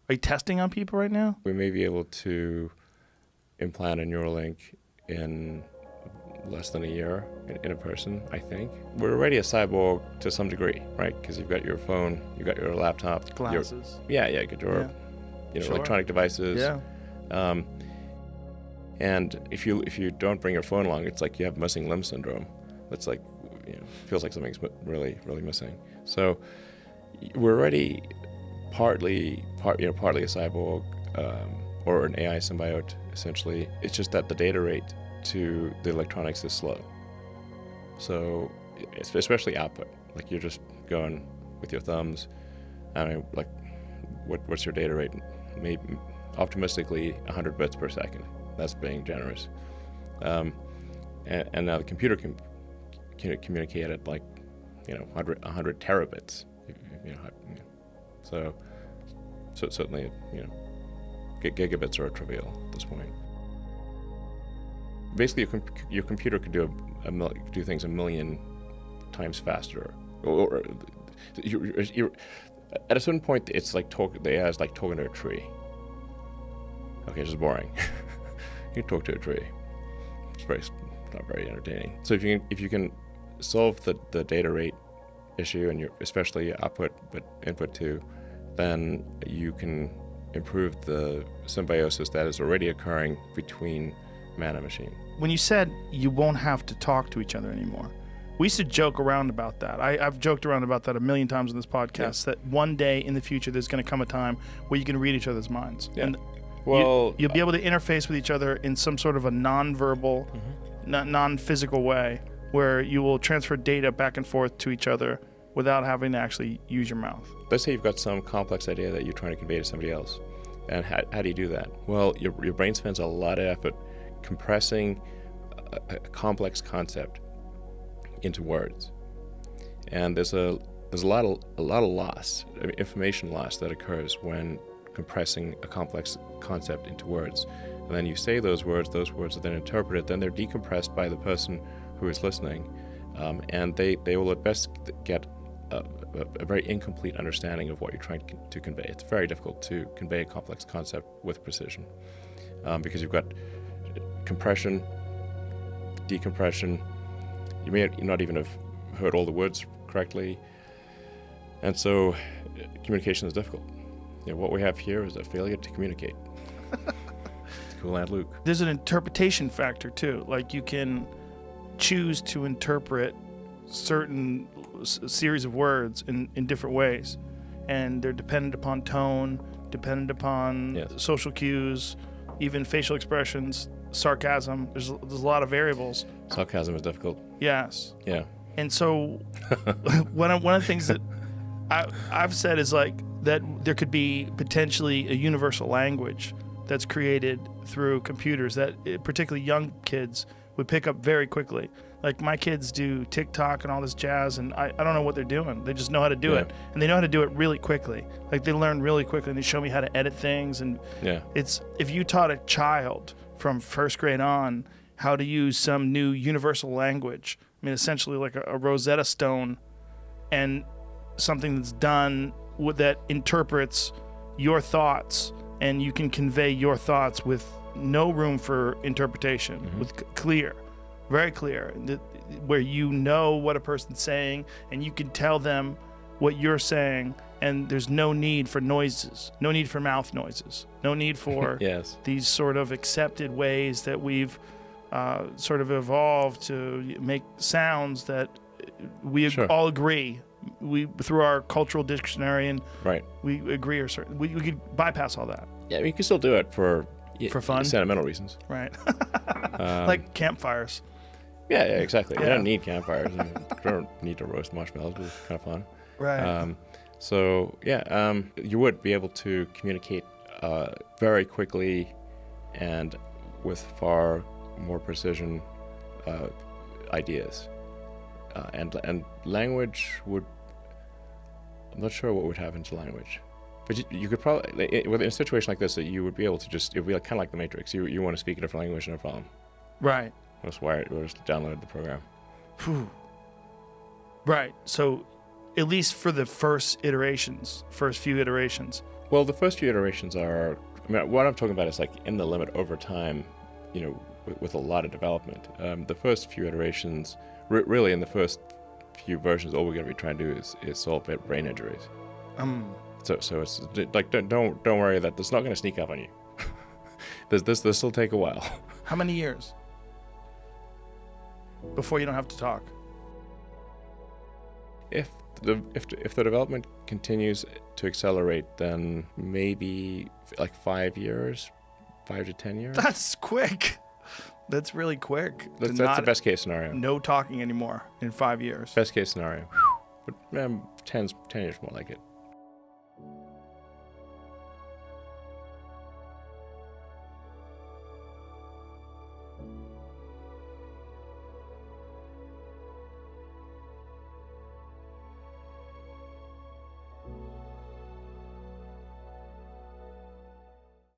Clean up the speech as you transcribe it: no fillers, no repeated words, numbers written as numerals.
Are you testing on people right now? We may be able to implant a Neuralink in less than a year in a person, I think. We're already a cyborg to some degree, right? Because you've got your phone, you've got your laptop. Glasses. You got your Sure. electronic devices. Yeah. And if you don't bring your phone along, it's like you have missing limb syndrome. It's like, feels like something's really, really missing. So we're already partly a cyborg or an AI symbiote, essentially. It's just that the data rate to the electronics is slow. So, especially output. Like you're just going with your thumbs. I mean, like, what's your data rate? Maybe optimistically 100 bits per second. That's being generous. And now the computer can communicate at like, 100 terabits. So certainly, gigabits are trivial at this point. Basically, your computer could do things a million times faster. Or at a certain point, it's like the AI is like talking to a tree. Okay, it's just boring. You can talk to a tree. It's not very entertaining. So if you can solve the data rate issue and especially output but input too, then you can improve the symbiosis that is already occurring between man and machine. When you said you won't have to talk to each other anymore, we used to joke around about that. I've joked around about that a million times in this podcast, that one day in the future there's going to come a time where you can read each other's minds. Yeah. And well, you'll be able to interface with each other in some sort of a non-verbal, non-physical way where you will transfer data back and forth to each other without having to actually use your mouth. Let's say you've got some complex idea that you're trying to convey to somebody else. And how do you do that? Well, your brain spends a lot of effort compressing a complex concept into words. And there's a lot of loss, information loss that occurs when compressing a complex concept into words. And then you say those words are then interpreted, then they're decompressed by the person who is listening, and they will at best get a very incomplete understanding of what you're trying to convey. It's very difficult to convey a complex concept with precision because you've got compression, decompression. You may not even have heard all the words correctly, and so communication is difficult. What we have here is a failure to communicate. It's Cool Aunt Luke. There's an interpretation factor too. Like you can choose to interpret certain series of words in different ways, and they're dependent upon tone, dependent upon social cues, even facial expressions, sarcasm. There's a lot of variables. Sarcasm is difficult. Yes. Yeah. And so one of the things that I've said is like that there could be potentially a universal language that's created through computers that particularly young kids would pick up very quickly. Like my kids do TikTok and all this jazz, and I don't know what they're doing. They just know how to do it, and they know how to do it really quickly. Like they learn really quickly, and they show me how to edit things. And it's if you taught a child from first grade on how to use some new universal language, I mean essentially like a Rosetta Stone, and something that's done that interprets your thoughts, and you can convey your thoughts with no room for interpretation, with clear. Very clear, where you know what a person's saying and you can tell them what you're saying, and there's no need for noises, no need for mouth noises, no need for these sort of accepted ways that we've sort of evolved to make sounds that we all agree. We through our cultural dictionary and we agree or certain we could bypass all that. Yeah, we can still do it for fun, sentimental reasons, right? Like campfires. Yeah, exactly. You don't need campfires. You don't need to roast marshmallows. It's kind of fun. Right. You would be able to communicate very quickly and with far more precision ideas. And language would... I'm not sure what would happen to language. But you could probably... In a situation like this, you would be able to just... It would be kind of like the Matrix. You want to speak a different language, no problem. Right. Just wire it, or just download the program. Whew. Right. So, at least for the first few iterations, Well, the first few iterations are, I mean, what I'm talking about is like in the limit over time, you know, with a lot of development. The first few iterations, really in the first few versions, all we're going to be trying to do is solve brain injuries. So it's like, don't worry that it's not going to sneak up on you. This will take a while. How many years before you don't have to talk? If the development continues to accelerate, then maybe like 5 years, 5 to 10 years. That's quick. That's really quick. That's the best case scenario. No talking anymore in 5 years. Best case scenario. But 10 years more like it.